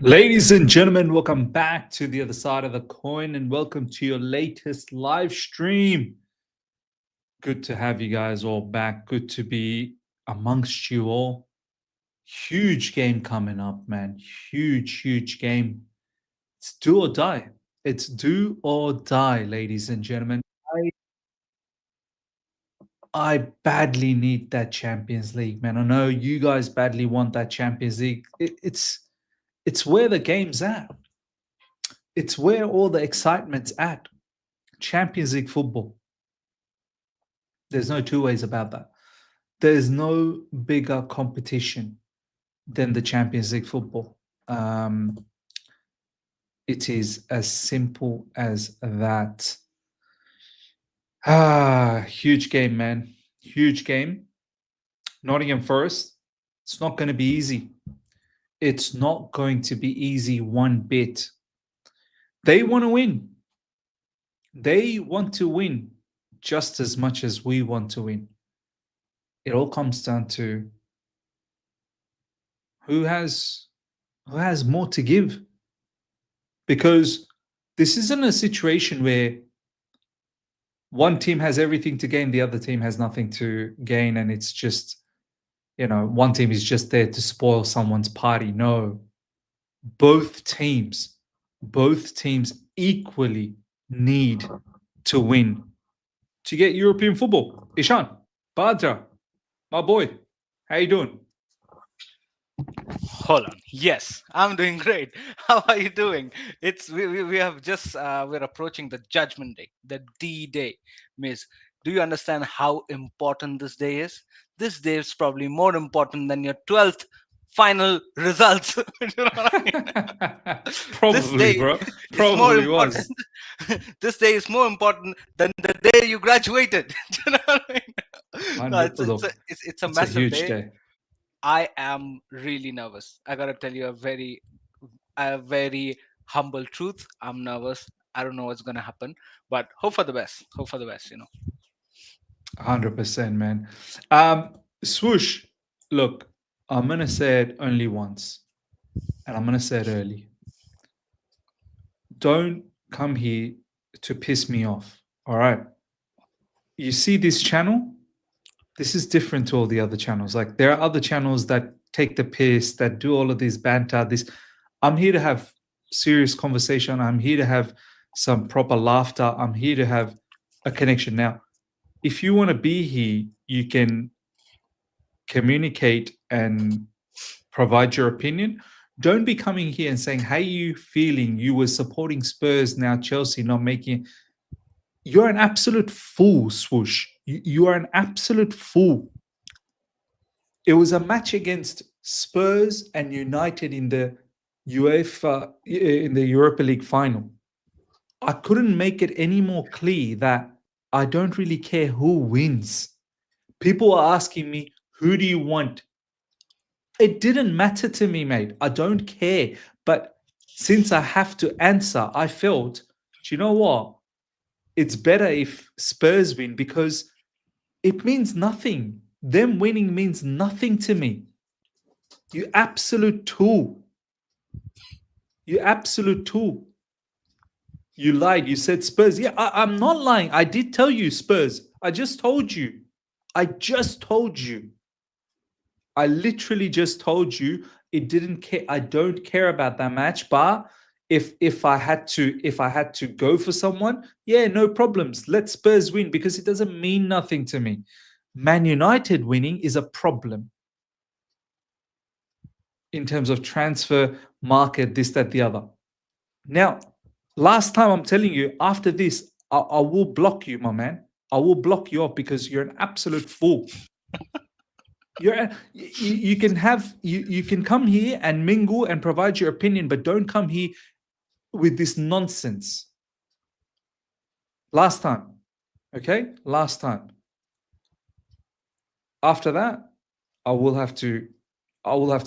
Ladies and gentlemen, welcome back to the other side of the coin and welcome to your latest live stream. Good to have you guys all back. Good to be amongst you all. Huge game coming up, man. Huge game. It's do or die. It's do or die, ladies and gentlemen. I badly need that Champions League, man. I know you guys badly want that Champions League. It's where the game's at. It's where all the excitement's at. Champions League football. There's no two ways about that. There's no bigger competition than the Champions League football. It is as simple as that. Huge game, man. Huge game. Nottingham Forest. It's not going to be easy. It's not going to be easy one bit. They want to win. They want to win just as much as we want to win. It all comes down to who has more to give. Because this isn't a situation where one team has everything to gain, the other team has nothing to gain, and it's just, one team is just there to spoil someone's party. No. Both teams equally need to win to get European football. Ishan, Badra, my boy, how you doing? Hold on. Yes, I'm doing great. How are you doing? We have just we're approaching the Judgment Day, the D Day. Miss, do you understand how important this day is? This day is probably more important than your 12th final results. You know what I mean? This Probably, day bro. is more Probably important. was. This day is more important than the day you graduated. You know what I mean? No, Look, it's a it's a massive huge day. day. I am really nervous. I gotta tell you a very humble truth. I'm nervous. I don't know what's gonna happen, but hope for the best. Hope for the best. 100%, man. Swoosh, look, I'm going to say it only once, and I'm going to say it early. Don't come here to piss me off, all right? You see this channel? This is different to all the other channels. Like, there are other channels that take the piss, that do all of this banter. I'm here to have serious conversation. I'm here to have some proper laughter. I'm here to have a connection. Now, if you want to be here, you can communicate and provide your opinion. Don't be coming here and saying, "How you feeling? You were supporting Spurs, now Chelsea not making." You're an absolute fool, Swoosh. You are an absolute fool. It was a match against Spurs and United in the Europa League final. I couldn't make it any more clear that I don't really care who wins. People are asking me, "Who do you want?" It didn't matter to me, mate. I don't care. But since I have to answer, I felt, do you know what? It's better if Spurs win because it means nothing. Them winning means nothing to me. You absolute tool. You absolute tool. You lied. You said Spurs. Yeah, I'm not lying. I did tell you Spurs. I just told you. I just told you. I literally just told you it didn't care. I don't care about that match. But if I had to go for someone, yeah, no problems. Let Spurs win because it doesn't mean nothing to me. Man United winning is a problem in terms of transfer market, this, that, the other. Now, last time I'm telling you, after this, I will block you, my man. I will block you off because you're an absolute fool. You can have you can come here and mingle and provide your opinion, but don't come here with this nonsense. Last time, okay? Last time. After that, I will have to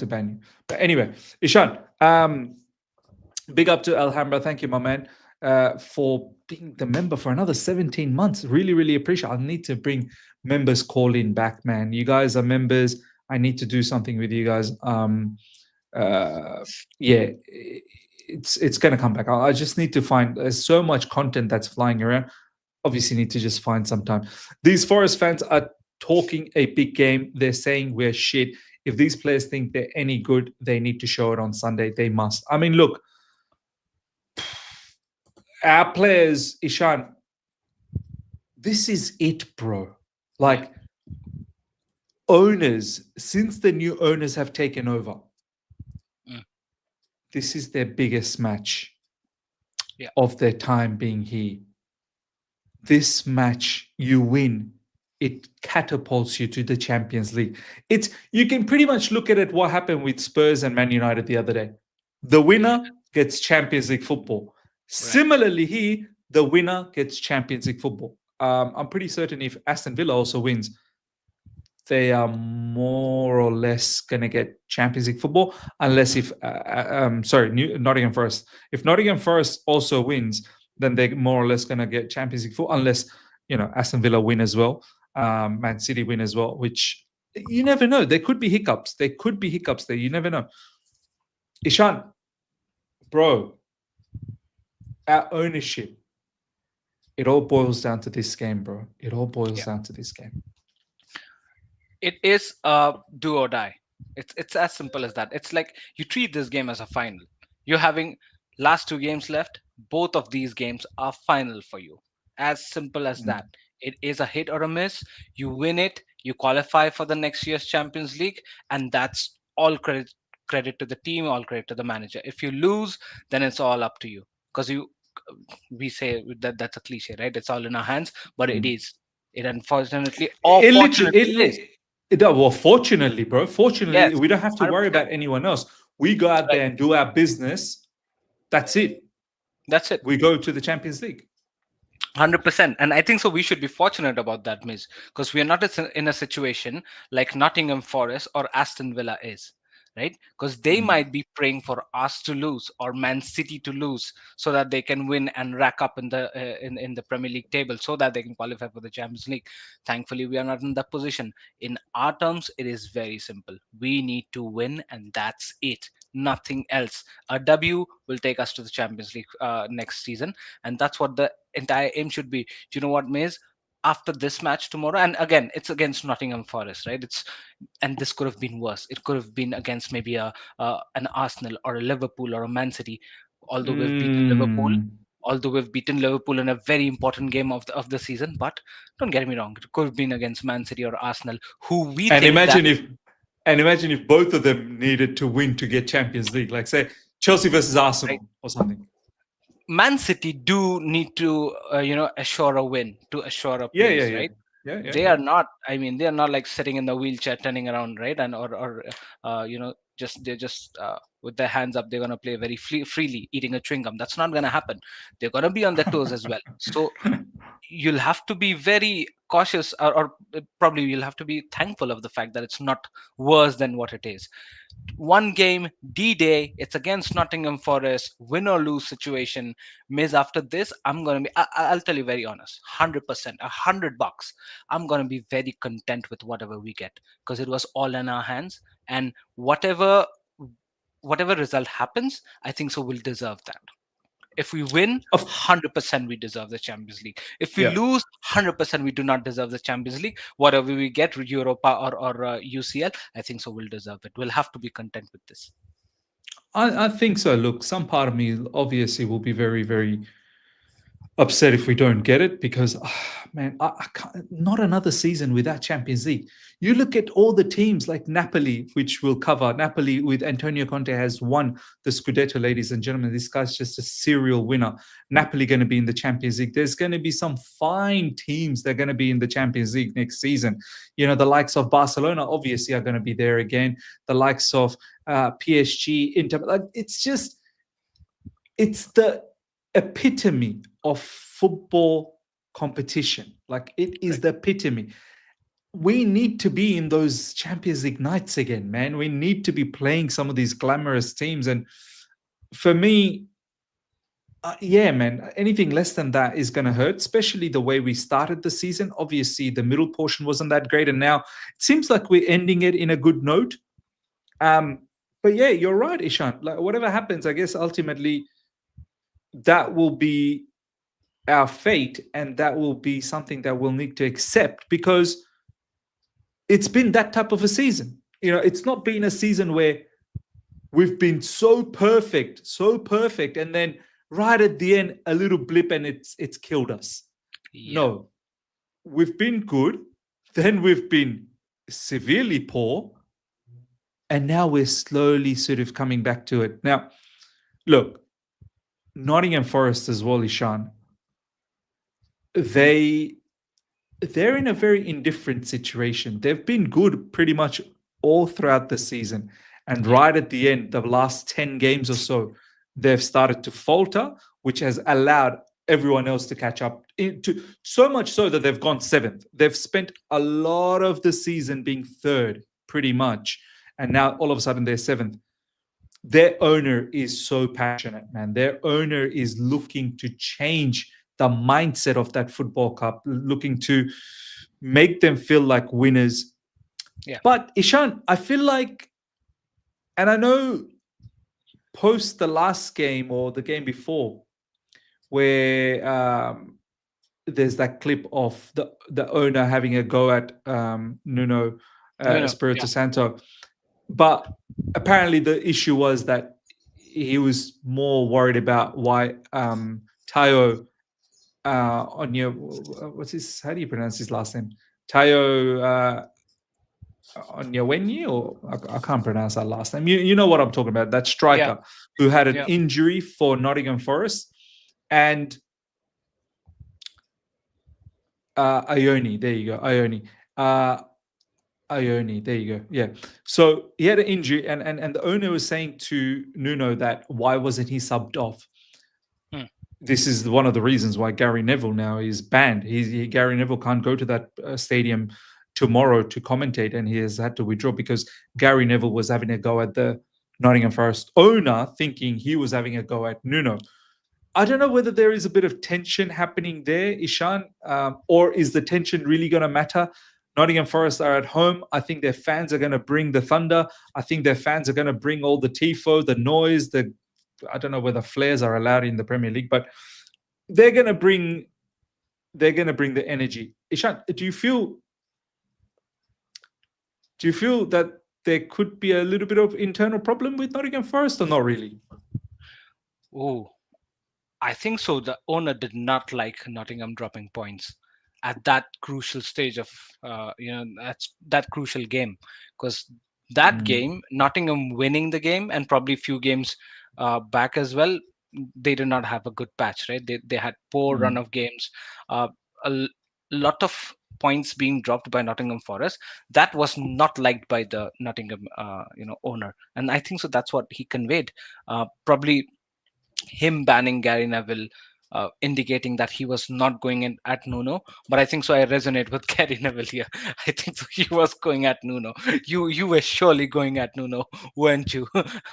ban you. But anyway, Ishan, big up to Alhambra. Thank you, my man, for being the member for another 17 months. Really appreciate it. I need to bring members call in back, man. You guys are members. I need to do something with you guys. uh, yeah, it's going to come back. I just need to find. There's so much content that's flying around. Obviously, need to just find some time. These Forest fans are talking a big game. They're saying we're shit. If these players think they're any good, they need to show it on Sunday. They must. I mean, look, our players, Ishan, this is it, bro. Yeah. Like owners, since the new owners have taken over, Mm. this is their biggest match Yeah. of their time being here. This match you win, it catapults you to the Champions League. It's you can pretty much look at it what happened with Spurs and Man United the other day. The Yeah. winner gets Champions League football. Right. Similarly, here the winner gets Champions League football. I'm pretty certain if Aston Villa also wins, they are more or less going to get Champions League football, unless Mm. if Nottingham Forest. If Nottingham Forest also wins, then they're more or less going to get Champions League football, unless Aston Villa win as well, Man City win as well. Which you never know. There could be hiccups. There could be hiccups there. You never know. Ishan, bro, our ownership. It all boils down to this game, bro. It all boils Yeah. down to this game. It is a do or die. It's as simple as that. It's like you treat this game as a final. You're having last two games left. Both of these games are final for you. As simple as that. Mm. It is a hit or a miss. You win it, you qualify for the next year's Champions League, and that's all credit to the team, all credit to the manager. If you lose, then it's all up to you. Because we say that that's a cliche, right? It's all in our hands, but it Mm. is. It unfortunately or It literally, fortunately is. well, fortunately, bro, fortunately, Yes, we don't have to worry 100%. about anyone else. We go out Right. there and do our business. That's it. That's it. We go to the Champions League. 100%. And I think so we should be fortunate about that, Miz, because we are not in a situation like Nottingham Forest or Aston Villa is, right? Because they Mm. might be praying for us to lose or Man City to lose so that they can win and rack up in the Premier League table so that they can qualify for the Champions League. Thankfully, we are not in that position. In our terms, it is very simple. We need to win, and that's it. Nothing else. A W will take us to the Champions League next season, and that's what the entire aim should be. Do you know what, Maze? After this match tomorrow, and again, it's against Nottingham Forest, right? It's and this could have been worse. It could have been against maybe a an Arsenal or a Liverpool or a Man City. Although we've beaten Liverpool, Mm. although we've beaten Liverpool in a very important game of the season, but don't get me wrong, it could have been against Man City or Arsenal, who we And think that imagine if, both of them needed to win to get Champions League, like say Chelsea versus right. Arsenal or something. Man City do need to assure a win to assure a Yeah, yeah, place, yeah, right? yeah, yeah, They yeah. are not, I mean, they are not like sitting in the wheelchair turning around, right? And or just they're just with their hands up, they're going to play very freely eating a chewing gum. That's not going to happen. They're going to be on their toes as well. So you'll have to be very cautious, or probably you'll have to be thankful of the fact that it's not worse than what it is. One game, D-Day, it's against Nottingham Forest, win or lose situation. Miz, after this, I'm gonna be. I'll tell you very honest, 100%, $100. I'm gonna be very content with whatever we get because it was all in our hands, and whatever result happens, I think so we'll deserve that. If we win, Of 100% we deserve the Champions League. If we yeah. lose, 100% we do not deserve the Champions League. Whatever we get, Europa or UCL, I think so we'll deserve it. We'll have to be content with this. I think so. Look, some part of me obviously will be very, very upset if we don't get it because, man, I can't, not another season without Champions League. You look at all the teams like Napoli, which we'll cover. Napoli with Antonio Conte has won the Scudetto, ladies and gentlemen. This guy's just a serial winner. Napoli going to be in the Champions League. There's going to be some fine teams that are going to be in the Champions League next season. You know, the likes of Barcelona obviously are going to be there again. The likes of PSG, Inter. Like, it's the epitome of football competition. Like it is Right. the epitome. We need to be in those Champions League nights again, man. We need to be playing some of these glamorous teams. And for me, yeah, man, anything less than that is going to hurt, especially the way we started the season. Obviously, the middle portion wasn't that great. And now it seems like we're ending it in a good note. Um, But yeah, you're right, Ishan. Like whatever happens, I guess ultimately that will be our fate, and that will be something that we'll need to accept because it's been that type of a season. It's not been a season where we've been so perfect, and then right at the end, a little blip and it's killed us. Yeah, No, we've been good, then we've been severely poor, and now we're slowly sort of coming back to it. Now, look, Nottingham Forest as well, Ishan, they they're in a very indifferent situation. They've been good pretty much all throughout the season. And yeah, right at the end, the last 10 games or so, they've started to falter, which has allowed everyone else to catch up. So much so that they've gone seventh. They've spent a lot of the season being third, pretty much. And now all of a sudden they're seventh. Their owner is so passionate, man. Their owner is looking to change the mindset of that football cup, looking to make them feel like winners. yeah. But Ishan, I feel like, and I know post the last game or the game before, where there's that clip of the owner having a go at Nuno No, no, Espirito yeah, Santo. But apparently, the issue was that he was more worried about why Tayo on your what's his how do you pronounce his last name? Tayo Onyewenyi, or I can't pronounce that last name. You know what I'm talking about? That yeah, striker who had an yeah, injury for Nottingham Forest, and Ione. There you go, Ione. Uh, Ione, there you go. Yeah. So he had an injury, and the owner was saying to Nuno that why wasn't he subbed off? mm, This is one of the reasons why Gary Neville now is banned. Gary Neville can't go to that stadium tomorrow to commentate, and he has had to withdraw because Gary Neville was having a go at the Nottingham Forest owner, thinking he was having a go at Nuno. I don't know whether there is a bit of tension happening there, Ishan, or is the tension really going to matter? Nottingham Forest are at home. I think their fans are going to bring the thunder. I think their fans are going to bring all the tifo, the noise, the I don't know whether flares are allowed in the Premier League, but they're going to bring the energy. Ishan, do you feel that there could be a little bit of internal problem with Nottingham Forest or not really? oh, I think so. The owner did not like Nottingham dropping points at that crucial stage of that's that crucial game, because that Mm, game, Nottingham winning the game and probably few games back as well, they did not have a good patch, right? They had poor run mm, of games, uh, lot of points being dropped by Nottingham Forest. That was not liked by the Nottingham owner, and I think so. That's what he conveyed. Probably him banning Gary Neville, indicating that he was not going in at Nuno. But I think so. I resonate with Gary Neville here. I think so. He was going at Nuno. You were surely going at Nuno, weren't you?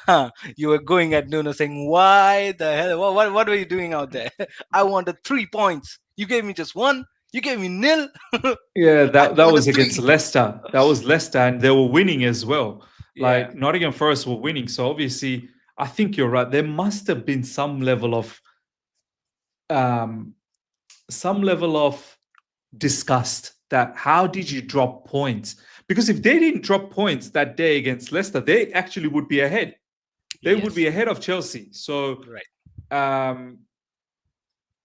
Huh, you were going at Nuno, saying, "Why the hell? What were you doing out there? I wanted 3 points. You gave me just one. You gave me nil. Yeah, I that wanted was against three." Leicester. That was Leicester, and they were winning as well. Yeah. Like Nottingham Forest were winning, so obviously, I think you're right. There must have been um, some level of disgust that how did you drop points? Because if they didn't drop points that day against Leicester, they actually would be ahead. They would Yes. be ahead of Chelsea. So, Right. um,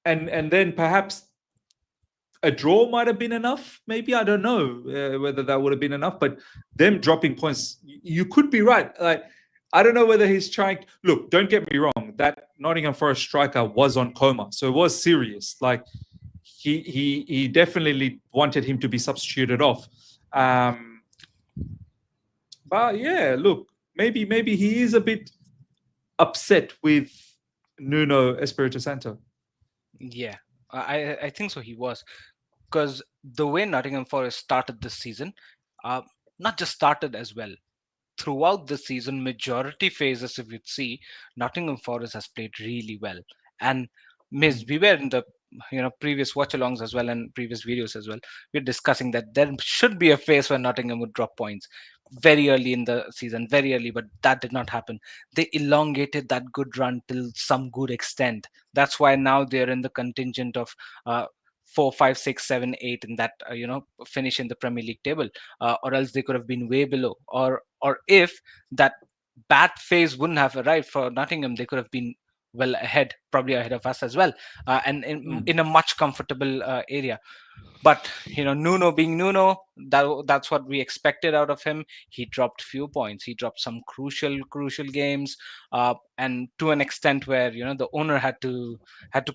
and then perhaps a draw might have been enough. Maybe I don't know whether that would have been enough. But them dropping points, you could be right. Like I don't know whether he's trying. Look, don't get me wrong. That Nottingham Forest striker was on coma, so it was serious. Like he definitely wanted him to be substituted off. Um, but yeah, look, maybe he is a bit upset with Nuno Espirito Santo. Yeah. I think so. He was, because the way Nottingham Forest started this season, uh, not just started as well. Throughout the season, majority phases, if you'd see, Nottingham Forest has played really well. And Miss, Mm, we were in the previous watch-alongs as well and previous videos as well. We're discussing that there should be a phase where Nottingham would drop points. very early in the season, very early, but that did not happen. They elongated that good run till some good extent. That's why now they're in the contingent of uh, 4, 5, 6, 7, 8 in that finish in the Premier League table, or else they could have been way below. Or if that bad phase wouldn't have arrived for Nottingham, they could have been well ahead, probably ahead of us as well, and Mm. in a much comfortable area. But Nuno being Nuno, that's what we expected out of him. He dropped few points. He dropped some crucial games, and to an extent where the owner had to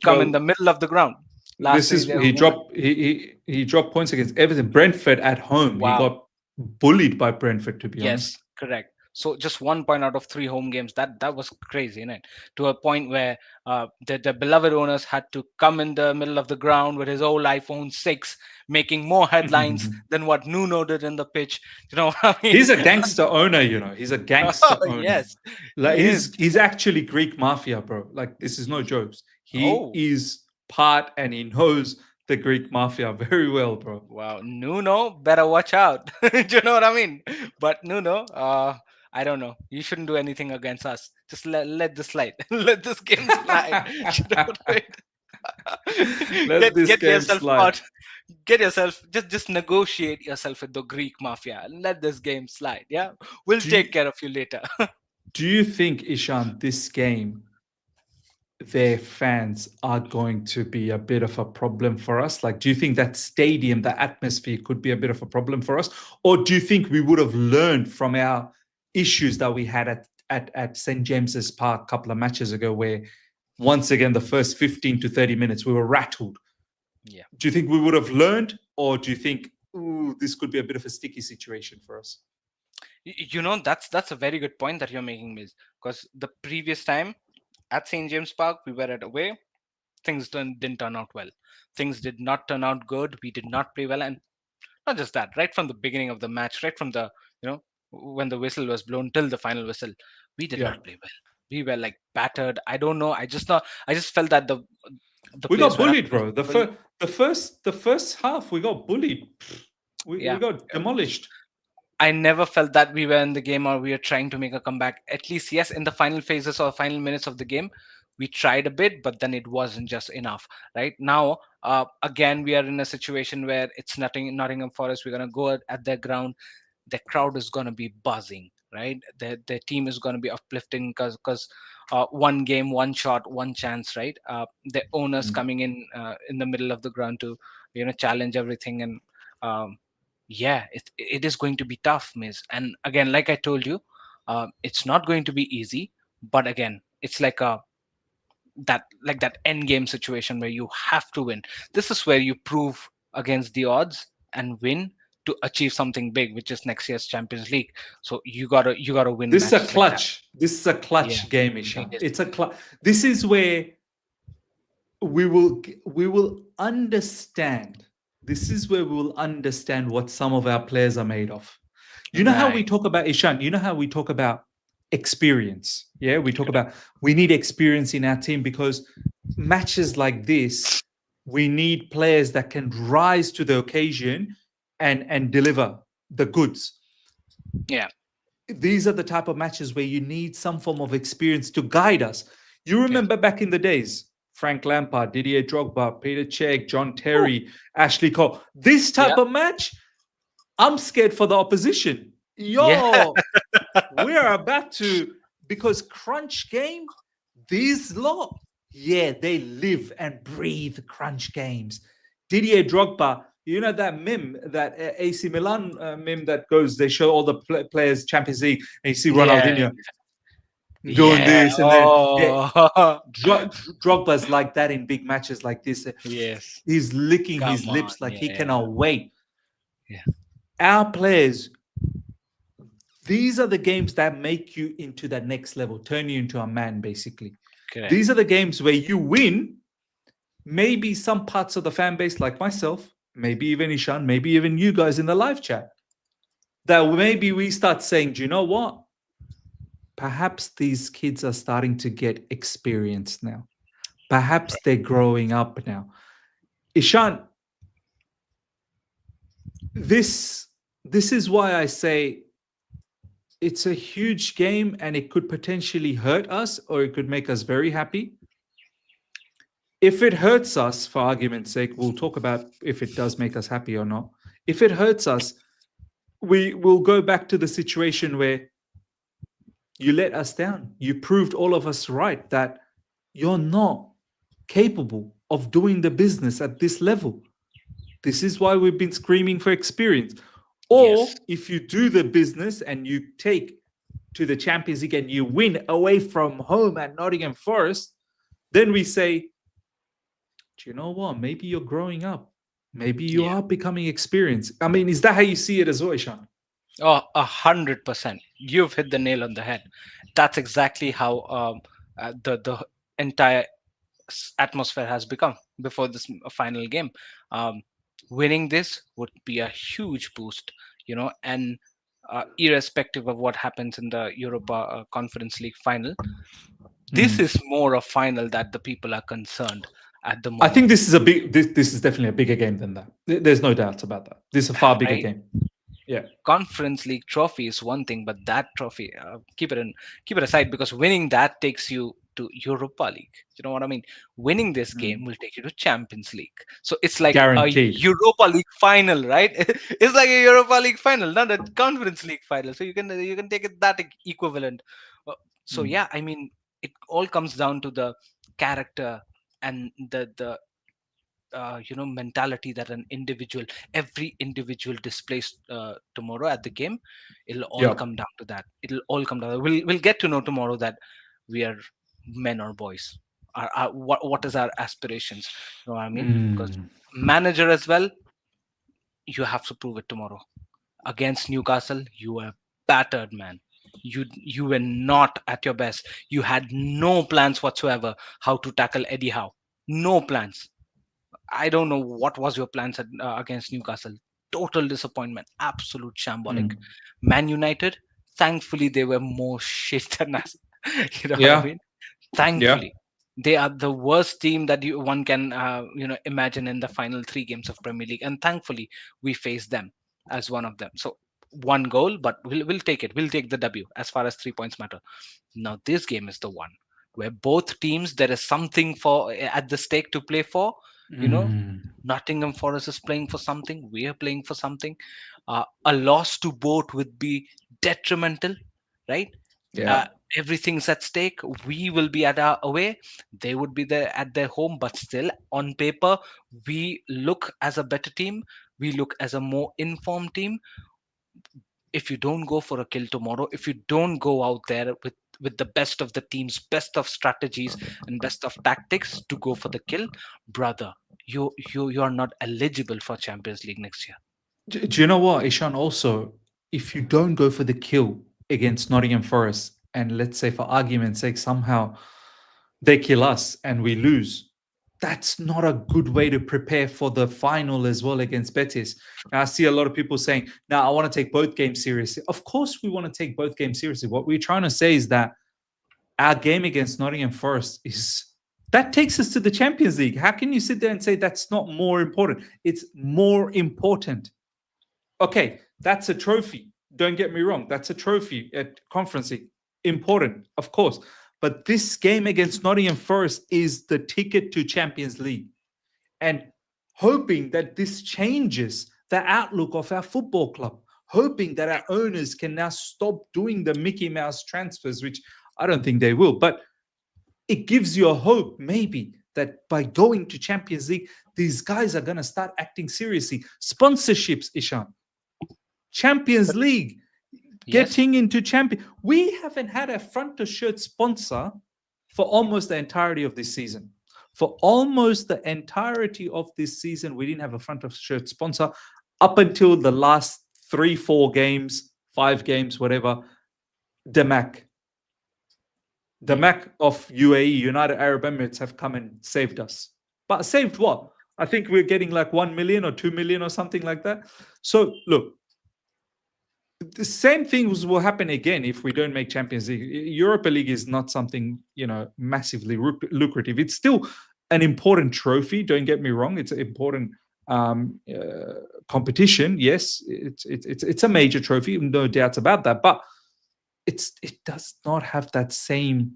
come in the Well, middle of the ground. Last this day is there he moment. dropped he dropped points against Everton. Brentford at home. He Wow. got bullied by Brentford, to be honest. Yes, correct. So just 1 point out of three home games. That was crazy, isn't it? To a point where the beloved owners had to come in the middle of the ground with his old iPhone 6, making more headlines than what Nuno did in the pitch. You know what I mean? He's a gangster owner, you know. He's a Oh, gangster owner. yes, Like he is. he's actually Greek mafia, bro. Like this is no jokes. He Oh, is part and he knows the Greek mafia very well, bro. wow. Nuno, better watch out. Do you know what I mean? But Nuno, I don't know. You shouldn't do anything against us. Just let this slide. Let this game slide. You know what I mean? Let get this get game yourself slide. out. Get yourself, just negotiate yourself with the Greek mafia. Let this game slide. Yeah, we'll Do take you, care of you later. do you think, Ishan, this game their fans are going to be a bit of a problem for us? Like, do you think that stadium, the atmosphere could be a bit of a problem for us? Or do you think we would have learned from our issues that we had at St. James's Park a couple of matches ago, where once again, the first 15 to 30 minutes, we were rattled? Yeah. Do you think we would have learned? Or do you think, ooh, this could be a bit of a sticky situation for us? That's a very good point that you're making, Miss. Because the previous time at St. James Park, we were at away. Things didn't turn out well. Things did not turn out good. We did not play well, and not just that. Right from the beginning of the match, right from the when the whistle was blown till the final whistle, we did Yeah. not play well. We were like battered. I don't know. I just felt that the We players got were bullied, absolutely bro. The, bullied. the first half, we got bullied. We Yeah. got demolished. I never felt that we were in the game or we were trying to make a comeback. At least, yes, in the final phases or final minutes of the game, we tried a bit, but then it wasn't just enough. Right now, again, we are in a situation where it's nothing. Nottingham Forest. We're gonna go at their ground. The crowd is gonna be buzzing. Right, their team is gonna be uplifting because one game, one shot, one chance. Right, the owners Mm. coming in the middle of the ground to challenge everything and. Um, yeah, it is going to be tough, Miss. And again, like I told you, it's not going to be easy. But again, it's like that end game situation where you have to win. This is where you prove against the odds and win to achieve something big, which is next year's Champions League. So you gotta win This is a matches like that. clutch. This is a Yeah, clutch game, it Ishan. is. It's a clutch. This is where we will understand. This is where we will understand what some of our players are made of. You know how we Right. talk about Ishan. You know how we talk about experience. Yeah, we talk Correct. about we need experience in our team because matches like this, we need players that can rise to the occasion and deliver the goods. Yeah. These are the type of matches where you need some form of experience to guide us. You Yes. remember back in the days, Frank Lampard, Didier Drogba, Peter Cech, John Whew. Terry, Ashley Cole. This Yeah. type of match, I'm scared for the opposition. Yeah. Yo, we're about to, because crunch game, these lot, yeah, they live and breathe crunch games. Didier Drogba, you know that meme, that AC Milan meme that goes, they show all the players Champions League, and you see Yeah. Ronaldinho doing Yeah. this, and then yeah, Oh. Drogba's like that in big matches like this. Yes. He's licking his Come on. lips like he Yeah. cannot wait. Yeah. Our players, these are the games that make you into that next level, turn you into a man, basically. Correct. These are the games where you win. Maybe some parts of the fan base, like myself, maybe even Ishan, maybe even you guys in the live chat, that maybe we start saying, do you know what? Perhaps these kids are starting to get experience now. Perhaps they're growing up now. Ishan, this this is why I say it's a huge game and it could potentially hurt us or it could make us very happy. If it hurts us, for argument's sake, we'll talk about if it does make us happy or not. If it hurts us, we will go back to the situation where you let us down. You proved all of us right that you're not capable of doing the business at this level. This is why we've been screaming for experience. Yes. Or if you do the business and you take to the Champions League and you win away from home at Nottingham Forest, then we say, do you know what? Maybe you're growing up. Maybe you Yeah. are becoming experienced. I mean, is that how you see it as well, Ishan? Oh, 100%. You've hit the nail on the head. That's exactly how the entire atmosphere has become before this final game. Um, Winning this would be a huge boost, and irrespective of what happens in the Europa Conference League final, this Mm. is more a final that the people are concerned at the I think moment, this is a big. This is definitely a bigger game than that. There's no doubt about that. This is a far bigger right? game. Yeah. Conference League trophy is one thing, but that trophy, keep it aside, because winning that takes you to Europa League. You know what I mean? Winning this game Mm. will take you to Champions League. So it's like a Guaranteed. Europa League final, right? It's like a Europa League final, not a Conference League final. So you can take it that equivalent. Uh, So Mm. yeah, I mean, it all comes down to the character and the mentality that every individual displays tomorrow at the game. It'll all Yeah. come down to that. It'll all come down, we'll get to know tomorrow that we are men or boys. What is our aspirations, you know what I mean? Because Mm. manager as well, you have to prove it tomorrow. Against Newcastle, you were battered, man. You were not at your best. You had no plans whatsoever how to tackle Eddie Howe. No plans. I don't know what was your plans against Newcastle. Total disappointment, absolute shambolic. Mm. Man United, thankfully they were more shit than us. You know what I Yeah. mean? Yeah. Thankfully, they are the worst team that one can imagine in the final three games of Premier League, and thankfully we faced them as one of them. So one goal, but we'll take it. We'll take the W as far as 3 points matter. Now this game is the one where both teams, there is something for at the stake to play for. You know, Mm. Nottingham Forest is playing for something. We are playing for something. A loss to both would be detrimental, right? Yeah. Uh, Everything's at stake. We will be at our away. They would be there at their home, but still, on paper, we look as a better team. We look as a more informed team. If you don't go for a kill tomorrow, if you don't go out there with the best of the teams, best of strategies, and best of tactics to go for the kill, brother, you are not eligible for Champions League next year. Do you know what, Ishan? Also, if you don't go for the kill against Nottingham Forest, and let's say for argument's sake, somehow they kill us and we lose, that's not a good way to prepare for the final as well against Betis. Now, I see a lot of people saying, now I want to take both games seriously. Of course, we want to take both games seriously. What we're trying to say is that our game against Nottingham Forest is that takes us to the Champions League. How can you sit there and say that's not more important? It's more important. Okay, that's a trophy. Don't get me wrong. That's a trophy at Conference League. Important, of course. But this game against Nottingham Forest is the ticket to Champions League. And hoping that this changes the outlook of our football club, hoping that our owners can now stop doing the Mickey Mouse transfers, which I don't think they will. But it gives you a hope, maybe, that by going to Champions League, these guys are going to start acting seriously. Sponsorships, Ishan. Champions League, Yes. getting into champion. We haven't had a front of shirt sponsor for almost the entirety of this season. For almost the entirety of this season, we didn't have a front of shirt sponsor up until the last 3, 4 games, 5 games, whatever. Demac, the Hmm. Mac of UAE, United Arab Emirates, have come and saved us. But saved what? I think we're getting like 1 million or 2 million or something like that. So look, the same things will happen again if we don't make Champions League. Europa League is not something, massively lucrative. It's still an important trophy. Don't get me wrong. It's an important competition. Yes, it's a major trophy, no doubts about that. But it does not have that same.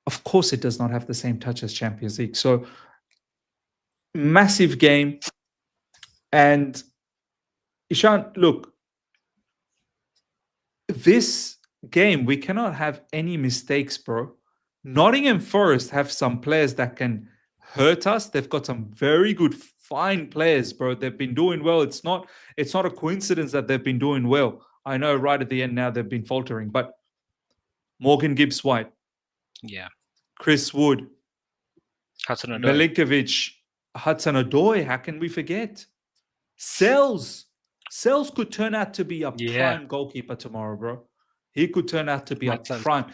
Of course, it does not have the same touch as Champions League. So massive game. And Ishan, look, this game, we cannot have any mistakes, bro. Nottingham Forest have some players that can hurt us. They've got some very good, fine players, bro. They've been doing well. It's not a coincidence that they've been doing well. I know right at the end now they've been faltering, but Morgan Gibbs White, Yeah. Chris Wood, Hudson Odoi. Milinkovic, Hudson Odoi, how can we forget? Sells. Sells could turn out to be a Yeah. prime goalkeeper tomorrow, bro. He could turn out to be a Might sense. prime.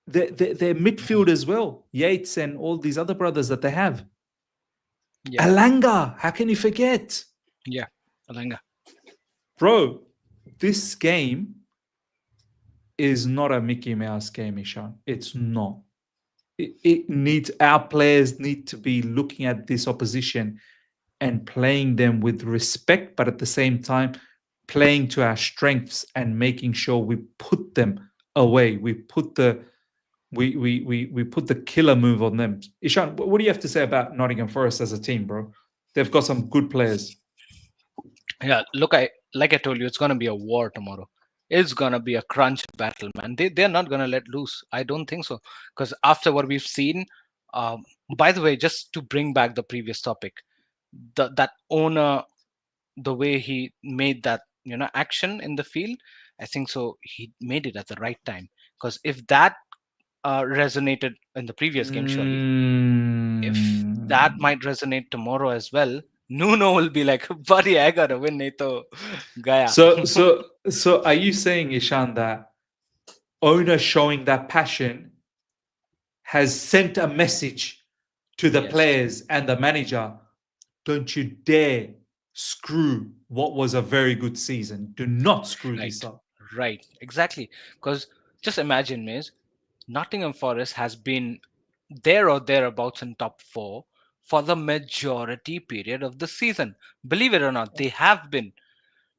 Their midfield as well. Yates and all these other brothers that they have. Yeah. Alanga, how can you forget? Yeah. Alanga. Bro, this game is not a Mickey Mouse game, Ishan. It's not. It needs, our players need to be looking at this opposition and playing them with respect, but at the same time, playing to our strengths and making sure we put them away. We put the killer move on them. Ishan, what do you have to say about Nottingham Forest as a team, bro? They've got some good players. Yeah. Look, I told you, it's gonna be a war tomorrow. It's gonna be a crunch battle, man. They're not gonna let loose. I don't think so. Because after what we've seen, um, by the way, just to bring back the previous topic, that owner, the way he made that action in the field, I think so he made it at the right time. Because if that resonated in the previous game, surely if that Mm. might resonate tomorrow as well, Nuno will be like, buddy, I gotta win, Neto. Gaya. So are you saying, Ishan, that owner showing that passion has sent a message to the Yes, players and the manager? Don't you dare screw what was a very good season. Do not screw this right, up. right, exactly. Because just imagine, Miz, Nottingham Forest has been there or thereabouts in top four for the majority period of the season. Believe it or not, they have been.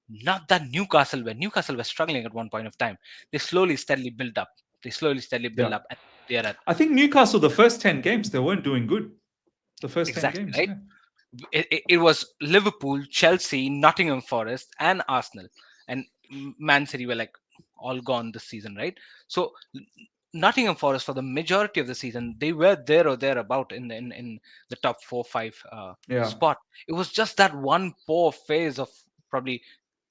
Not that Newcastle were. Newcastle were struggling at one point of time. They slowly, steadily build up. They slowly, steadily build Yeah. up, and they're at I think Newcastle, the first 10 games, they weren't doing good. The first 10 exactly games, right. yeah. It was Liverpool, Chelsea, Nottingham Forest, and Arsenal, and Man City were like all gone this season, right? So Nottingham Forest for the majority of the season they were there or thereabout in the top 4 5 Yeah. spot. It was just that one poor phase of probably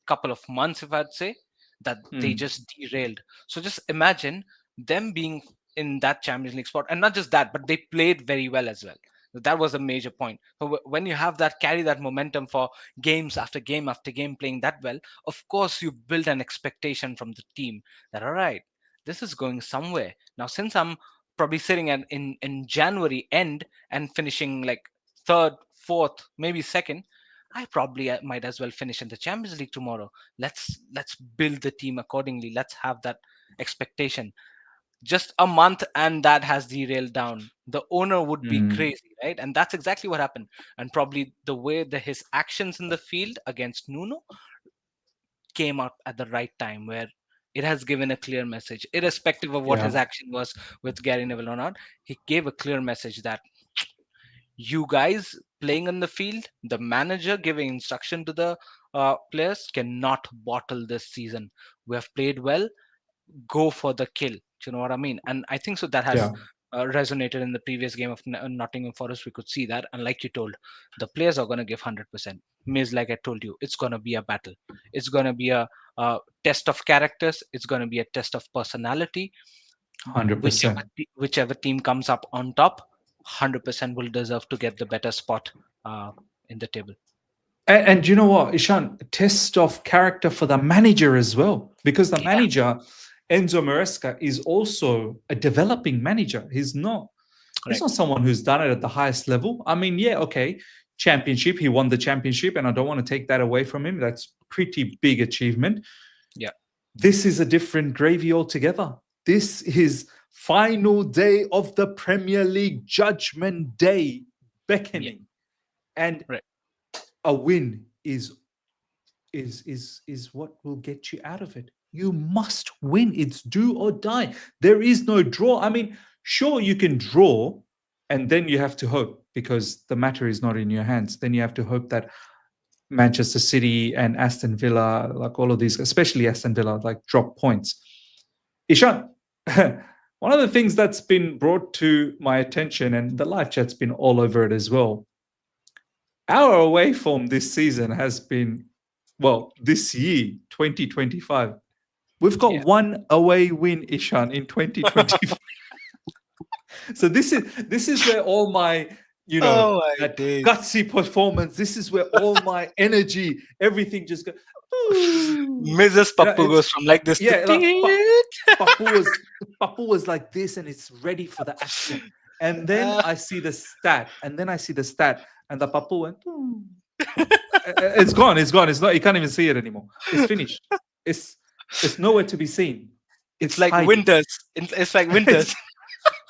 couple of months, if I'd say, that they Mm. just derailed. So just imagine them being in that Champions League spot, and not just that, but they played very well as well. That was a major point. So when you have that carry that momentum for games after game playing that well, of course you build an expectation from the team that all right, this is going somewhere. Now since I'm probably sitting at in January end and finishing like third, fourth, maybe second, I probably might as well finish in the Champions League tomorrow. Let's build the team accordingly. Let's have that expectation. Just a month and that has derailed down. The owner would be Mm. crazy, right? And that's exactly what happened. And probably the way his actions in the field against Nuno came out at the right time, where it has given a clear message, irrespective of what his Yeah. action was with Gary Neville or not. He gave a clear message that you guys playing on the field, the manager giving instruction to the players cannot bottle this season. We have played well, go for the kill. Do you know what I mean? And I think so that has Yeah. resonated in the previous game of Nottingham Forest. We could see that, and like you told, the players are going to give 100%. Miz, like I told you, it's going to be a battle. It's going to be a test of characters. It's going to be a test of personality. Whichever 100%. whichever team comes up on top, 100% will deserve to get the better spot in the table. And you know what, Ishan, test of character for the manager as well, because the Yeah, manager, Enzo Maresca, is also a developing manager. He's right. not someone who's done it at the highest level. I mean, yeah, okay, championship, he won the championship, and I don't want to take that away from him. That's pretty big achievement. Yeah, This is a different gravy altogether. This is final day of the Premier League, Judgment Day, yeah, beckoning, and right. a win is what will get you out of it. You must win. It's do or die. There is no draw. I mean, sure, you can draw and then you have to hope because the matter is not in your hands. Then you have to hope that Manchester City and Aston Villa, like all of these, especially Aston Villa, like drop points. Ishan, one of the things that's been brought to my attention, and the live chat's been all over it as well, our away form this season has been, well, this year, 2025. We've got Yeah. one away win, Ishan, in 2025. So this is where all my, Oh my that days. gutsy performance, this is where all my energy, everything just goes, ooh. Mrs. Pappu It's goes from like this to yeah, like teet. Papu was Papu was like this and it's ready for the action. And then Uh, I see the stat, and the Papu went, "Hmm." It's gone, it's gone. It's not, you can't even see it anymore. It's finished. It's it's nowhere to be seen. it's It's like hiding. winters. It's like It's winters.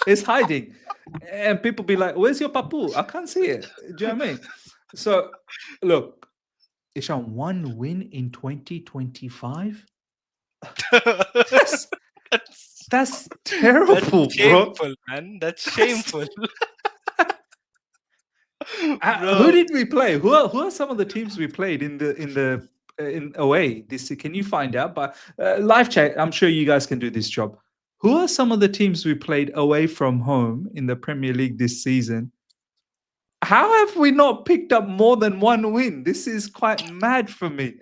it's hiding. And people be like, "Where's your Papu? I can't see it." Do you know what I mean? So look, Ishan, one win in 2025. That's that's that's that's terrible, bro. shameful, man. That's That's shameful, who bro. did we play? Who are some of the teams we played in away? This can you find out? But live chat, I'm sure you guys can do this job. Who are some of the teams we played away from home in the Premier League this season? How have we not picked up more than one win? This is quite mad for me.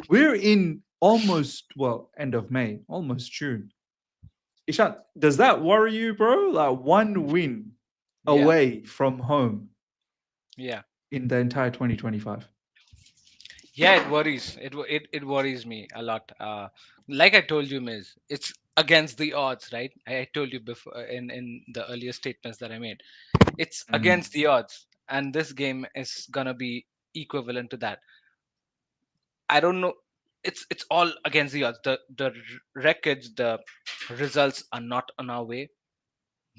We're in almost, well, end of May, almost June. Ishan, does that worry you, bro? Like one win Yeah, away from home yeah, in the entire 2025. yeah. It worries. It worries me a lot. Like I told you, Miz, it's against the odds, right? I told you before in the earlier statements that I made. It's Mm. against the odds, and this game is gonna be equivalent to that. I don't know. It's all against the odds. Records, the results are not on our way.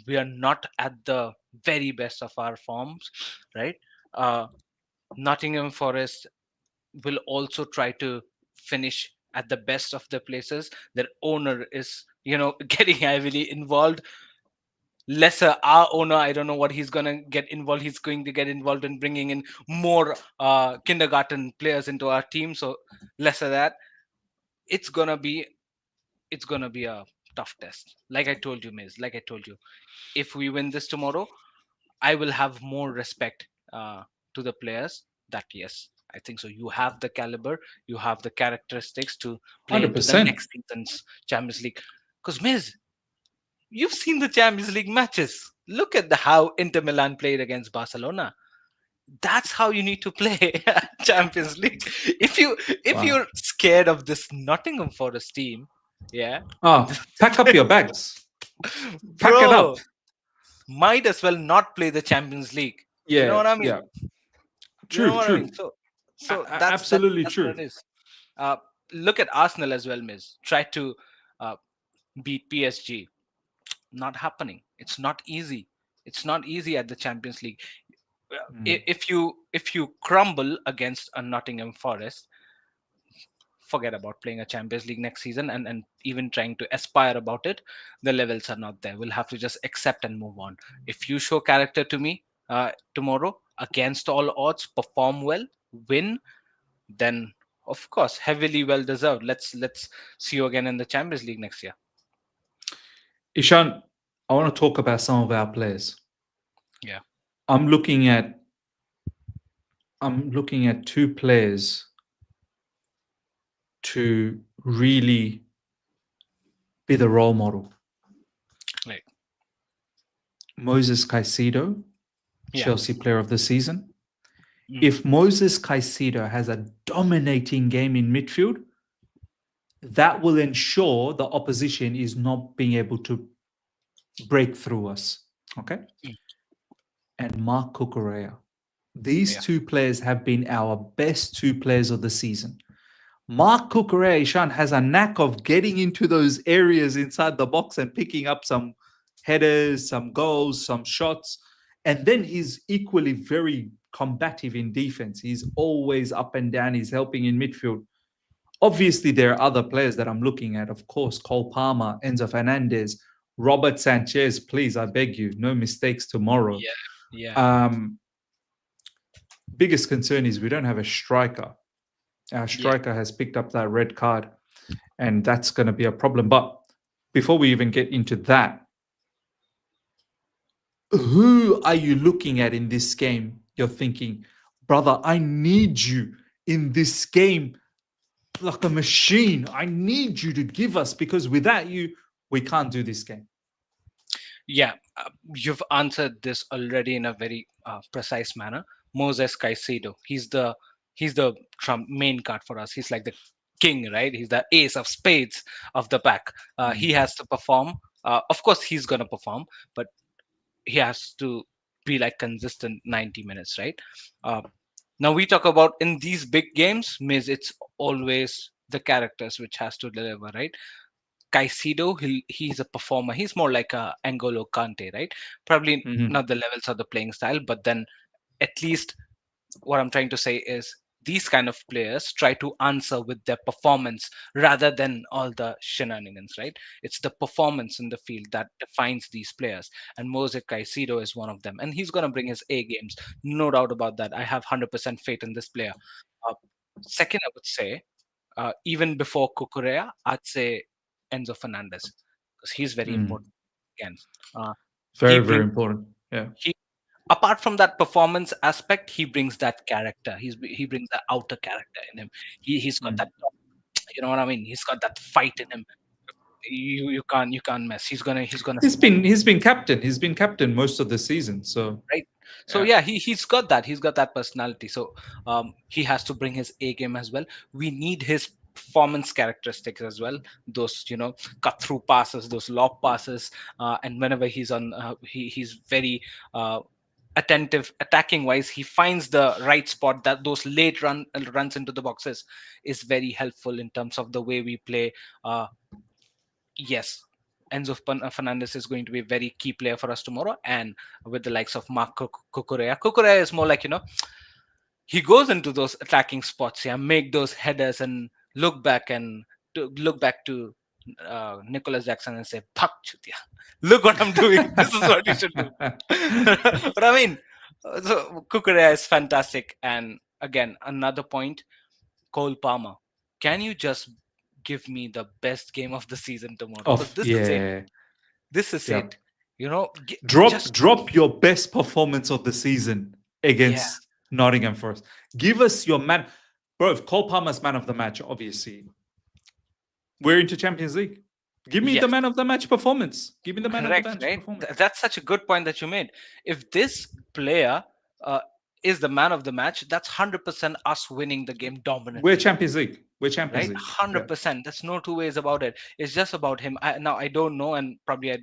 We are not at the very best of our forms, right? Uh, Nottingham Forest will also try to finish at the best of their places. Their owner is, getting heavily involved. Lesser our owner, I don't know what he's gonna get involved. He's going to get involved in bringing in more kindergarten players into our team. So lesser that, it's gonna be it's gonna be a tough test. Like I told you, Miz. Like I told you, if we win this tomorrow, I will have more respect to the players. That yes, I think so. You have the caliber, you have the characteristics to play into the 100%. next season's Champions League. Because Miz, you've seen the Champions League matches. Look at the how Inter Milan played against Barcelona. That's how you need to play Champions League. If Wow. you're scared of this Nottingham Forest team, yeah, Pack up your bags. Pack it up. bro, might as well not play the Champions League. You know Yeah, what I mean? yeah. You know True, what I mean? true. So Absolutely that's what true. it is. Uh, Look at Arsenal as well, Miz. Try to uh, beat PSG. Not happening. It's not easy. It's not easy at the Champions League. Mm. If you crumble against a Nottingham Forest, forget about playing a Champions League next season and even trying to aspire about it. The levels are not there. We'll have to just accept and move on. If you show character to me tomorrow, against all odds, perform well, win, then of course heavily well deserved. Let's see you again in the Champions League next year. Ishan, I want to talk about some of our players. Yeah. I'm looking at I'm looking at two players to really be the role model. Right. Moses Caicedo, Yeah. Chelsea Player of the Season. Mm. If Moses Caicedo has a dominating game in midfield, that will ensure the opposition is not being able to break through us. Okay. Mm. And Mark Cucurella. These Yeah. two players have been our best two players of the season. Mark Cucurella, Ishan, has a knack of getting into those areas inside the box and picking up some headers, some goals, some shots. And then he's equally very combative in defense. He's always up and down. He's helping in midfield. Obviously, there are other players that I'm looking at. Of course, Cole Palmer, Enzo Fernandez, Robert Sanchez. Please, I beg you, no mistakes tomorrow. Yeah, yeah, Um, biggest concern is we don't have a striker. Our yeah, striker has picked up that red card, and that's going to be a problem. But before we even get into that, who are you looking at in this game? You're thinking, brother, I need you in this game like a machine. I need you to give us because without you, we can't do this game. yeah. You've answered this already in a very precise manner. Moses Caicedo. He's the main card for us. He's like the king, right? He's the ace of spades of the pack. Mm. He has to perform. Of course, he's gonna perform, but he has to be like consistent 90 minutes, right? Uh, Now we talk about in these big games, Miz, it's always the characters which has to deliver, right? Caicedo, he's a performer. He's more like a Angolo Kante, right? Probably Mhm. not the levels of the playing style, but then at least what I'm trying to say is these kind of players try to answer with their performance rather than all the shenanigans, right? It's the performance in the field that defines these players, and Moses Caicedo is one of them, and he's going to bring his A games, no doubt about that. I have 100% faith in this player. Uh, Second, I would say, even before Kukurea, I'd say Enzo Fernandez because he's very Mm. important again. Uh, he Very, very brings important. Yeah. he apart from that performance aspect, he brings that character. He brings that outer character in him. He's got that, Mm. you know what I mean. He's got that fight in him. You can't mess. He's gonna smoke, He's been captain. He's been captain most of the season. So right. So yeah. yeah, he's got that personality. So he has to bring his A game as well. We need his performance characteristics as well. Those cut through passes, those lob passes, and whenever he's on, he's very attentive attacking wise. He finds the right spot. That those late runs into the boxes is very helpful in terms of the way we play. uh yes, Fernandez is going to be a very key player for us tomorrow, and with the likes of Mark Cucurella. Cucurella is more like, he goes into those attacking spots, yeah, make those headers and look back and to look back to Nicholas Jackson and say, "Bhak chutia, look what I'm doing. This is what you should do." But I mean, so Kukurea is fantastic. And again, another point, Cole Palmer. Can you just give me the best game of the season tomorrow? Because Of this is it. yeah. This is Yep. it. Drop Just drop your best performance of the season yeah, against Nottingham Forest. Give us your man, bro. If Cole Palmer's man of the match, obviously we're into Champions League. Give me the yes. man of the match performance. Give me the man of the Correct, match right? performance. That's such a good point that you made. If this player uh, is the man of the match, that's 100% us winning the game We're dominantly, Champions League. We're Champions right? League. Yeah. 100%. There's no two ways about it. It's just about him. Now, I don't know, and probably I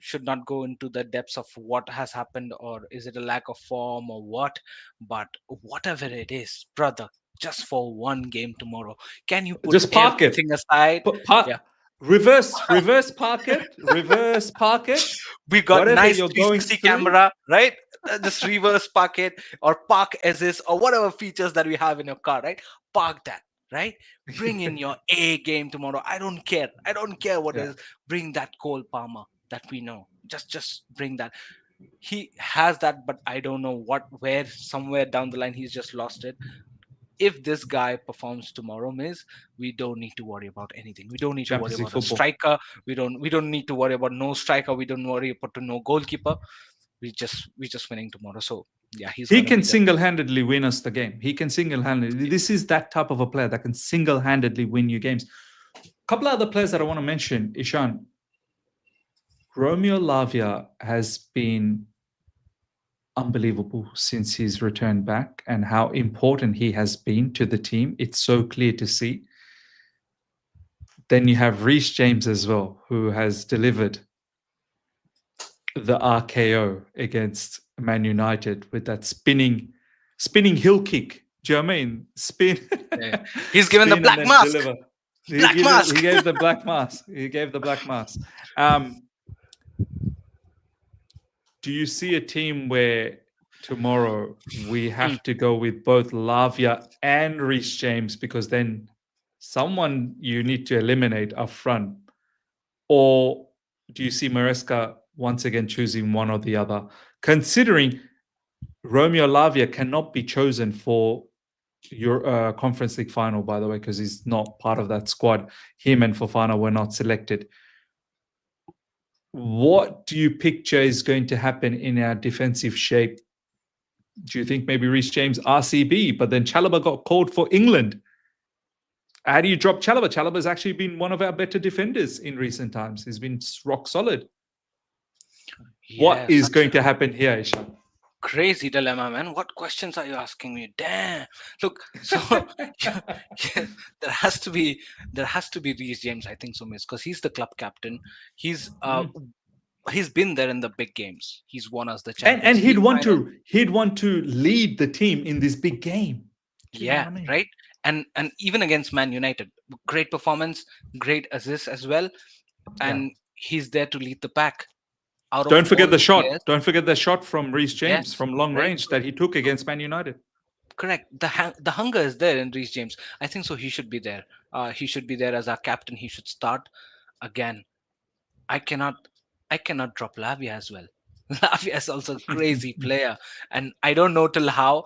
should not go into the depths of what has happened, or is it a lack of form or what, but whatever it is, brother, just for one game tomorrow, can you put Just park it. everything aside? Yeah, Reverse park it. we got Whatever nice you're going 360 through. camera, right? Just reverse park it, or park assist, or whatever features that we have in your car, right? Park that, right? Bring in your A game tomorrow. I don't care what Yeah. is. Bring that Cole Palmer that we know. Just bring that. He has that, but I don't know where, somewhere down the line he's just lost it. If this guy performs tomorrow, Miz, we don't need to worry about anything. We don't need to worry Champions League about a football. striker. We don't need to worry about no striker. We don't worry about no goalkeeper. We just winning tomorrow. So yeah, he's He gonna can be the single-handedly win us the game. He can single-handedly. This is that type of a player that can single-handedly win you games. A couple of other players that I want to mention, Ishan. Romeo Lavia has been unbelievable since he's returned back and how important he has been to the team. It's so clear to see. Then you have Reece James as well, who has delivered the RKO against Man United with that spinning heel kick. Do you know what I mean? Spin, yeah. He's given the spin, and black then mask. deliver. Black mask. He gave the black mask. He gave the black mask. Um, do you see a team where tomorrow we Hmm. have to go with both Lavia and Reece James because then Someone you need to eliminate up front. Or do you see Maresca once again choosing one or the other? Considering Romeo Lavia cannot be chosen for your Conference League final, by the way, because he's not part of that squad. Him and Fofana were not selected. What do you picture is going to happen in our defensive shape? Do you think maybe Reece James RCB, but then Chalobah got called for England? How do you drop Chalobah? Chalobah's actually been one of our better defenders in recent times. He's been rock solid. What Yeah, is such going a to happen here, Ishan? crazy dilemma, man. What questions are you asking me? Damn. Look, so yeah, yeah, there has to be Reece James, I think so, miss, because he's the club captain. He's uh Mm. he's been there in the big games. He's won us the And Champions League final. he'd want to lead the team in this big game. Do you know Yeah, what I mean? right. And even against Man United, great performance, great assist as well, Yeah. and he's there to lead the pack. Out of Don't all forget the the shot. players, Don't forget the shot from Reece James yes, from long right. range that he took against Man United. Correct. The hunger is there in Reece James. I think so. He should be there. He should be there as our captain. He should start again. I cannot. I cannot drop Lavia as well. Lavia is also a crazy player, and I don't know till how.